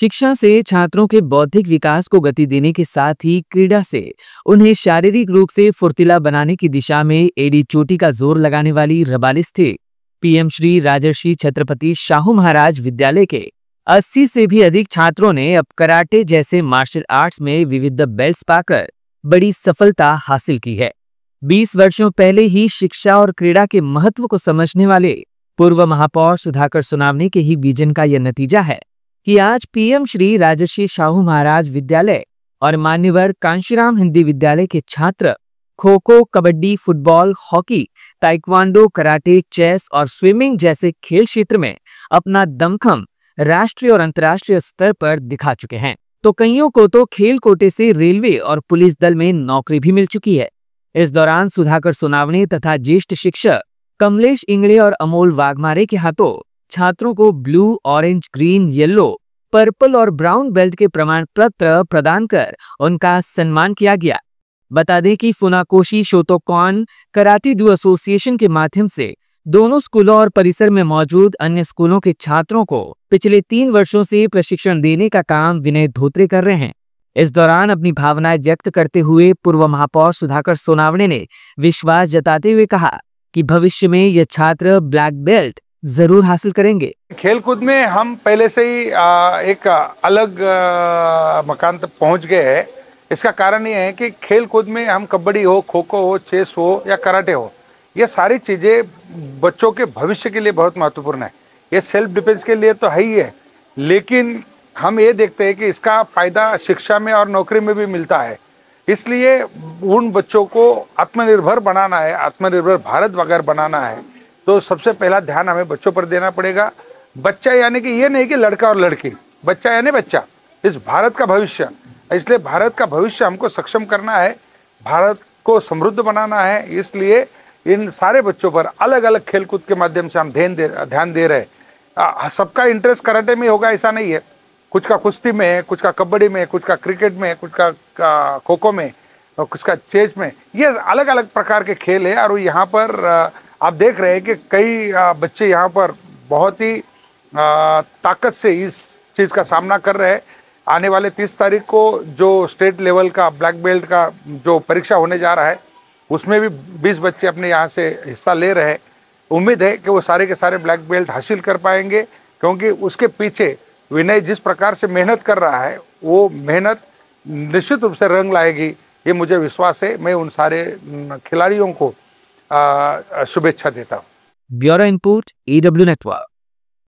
शिक्षा से छात्रों के बौद्धिक विकास को गति देने के साथ ही क्रीड़ा से उन्हें शारीरिक रूप से फुर्तीला बनाने की दिशा में एड़ी चोटी का जोर लगाने वाली रबालिस थे। पीएम श्री राजर्षि छत्रपति शाहू महाराज विद्यालय के 80 से भी अधिक छात्रों ने अब कराटे जैसे मार्शल आर्ट्स में विविध बेल्ट्स पाकर बड़ी सफलता हासिल की है। 20 वर्षों पहले ही शिक्षा और क्रीड़ा के महत्व को समझने वाले पूर्व महापौर सुधाकर सोनावने के ही विजन का यह नतीजा है कि आज पीएम श्री राजर्षि शाहू महाराज विद्यालय और मान्यवर कांशीराम हिंदी विद्यालय के छात्र kho kho, kabaddi, football, hockey, taekwondo, karate, chess और स्विमिंग जैसे खेल क्षेत्र में अपना दमखम राष्ट्रीय और अंतर्राष्ट्रीय स्तर पर दिखा चुके हैं। तो कईयों को तो खेल कोटे से रेलवे और पुलिस दल में नौकरी भी मिल चुकी है। इस दौरान सुधाकर सोनावने तथा ज्येष्ठ शिक्षक कमलेश इंगड़े और अमोल वाघमारे के हाथों छात्रों को blue, orange, green, yellow, purple और ब्राउन बेल्ट के प्रमाण पत्र प्रदान कर उनका सम्मान किया गया। बता दें कि फुनाकोशी शोतोकॉन कराटे डू एसोसिएशन के माध्यम से दोनों स्कूलों और परिसर में मौजूद अन्य स्कूलों के छात्रों को पिछले 3 वर्षों से प्रशिक्षण देने का काम विनय धोत्रे कर रहे हैं। इस दौरान अपनी भावनाएं व्यक्त करते हुए पूर्व महापौर सुधाकर सोनावने ने विश्वास जताते हुए कहा कि भविष्य में ये छात्र ब्लैक बेल्ट जरूर हासिल करेंगे। खेलकूद में हम पहले से ही एक अलग मकान तक पहुंच गए हैं। इसका कारण ये है कि खेलकूद में हम कबड्डी हो, खो खो हो, चेस हो या कराटे हो, ये सारी चीज़ें बच्चों के भविष्य के लिए बहुत महत्वपूर्ण है। ये सेल्फ डिफेंस के लिए तो है ही है, लेकिन हम ये देखते हैं कि इसका फ़ायदा शिक्षा में और नौकरी में भी मिलता है। इसलिए उन बच्चों को आत्मनिर्भर बनाना है, आत्मनिर्भर भारत वगैरह बनाना है, तो सबसे पहला ध्यान हमें बच्चों पर देना पड़ेगा। बच्चा यानी कि ये नहीं कि लड़का और लड़की, बच्चा यानी बच्चा, इस भारत का भविष्य। इसलिए भारत का भविष्य हमको सक्षम करना है, भारत को समृद्ध बनाना है। इसलिए इन सारे बच्चों पर अलग अलग खेलकूद के माध्यम से हम ध्यान दे रहे हैं। सबका इंटरेस्ट कराटे में होगा ऐसा नहीं है, कुछ का कुश्ती में है, कुछ का कबड्डी में, कुछ का क्रिकेट में, कुछ का खो खो में और कुछ का चेस में। ये अलग अलग प्रकार के खेल है और यहाँ पर आप देख रहे हैं कि कई बच्चे यहाँ पर बहुत ही ताकत से इस चीज़ का सामना कर रहे हैं। आने वाले 30 तारीख को जो स्टेट लेवल का ब्लैक बेल्ट का जो परीक्षा होने जा रहा है, उसमें भी 20 बच्चे अपने यहाँ से हिस्सा ले रहे हैं। उम्मीद है कि वो सारे के सारे ब्लैक बेल्ट हासिल कर पाएंगे, क्योंकि उसके पीछे विनय जिस प्रकार से मेहनत कर रहा है, वो मेहनत निश्चित रूप से रंग लाएगी, ये मुझे विश्वास है। मैं उन सारे खिलाड़ियों को शुभेच्छा देता हूँ। Bureau input, EW network.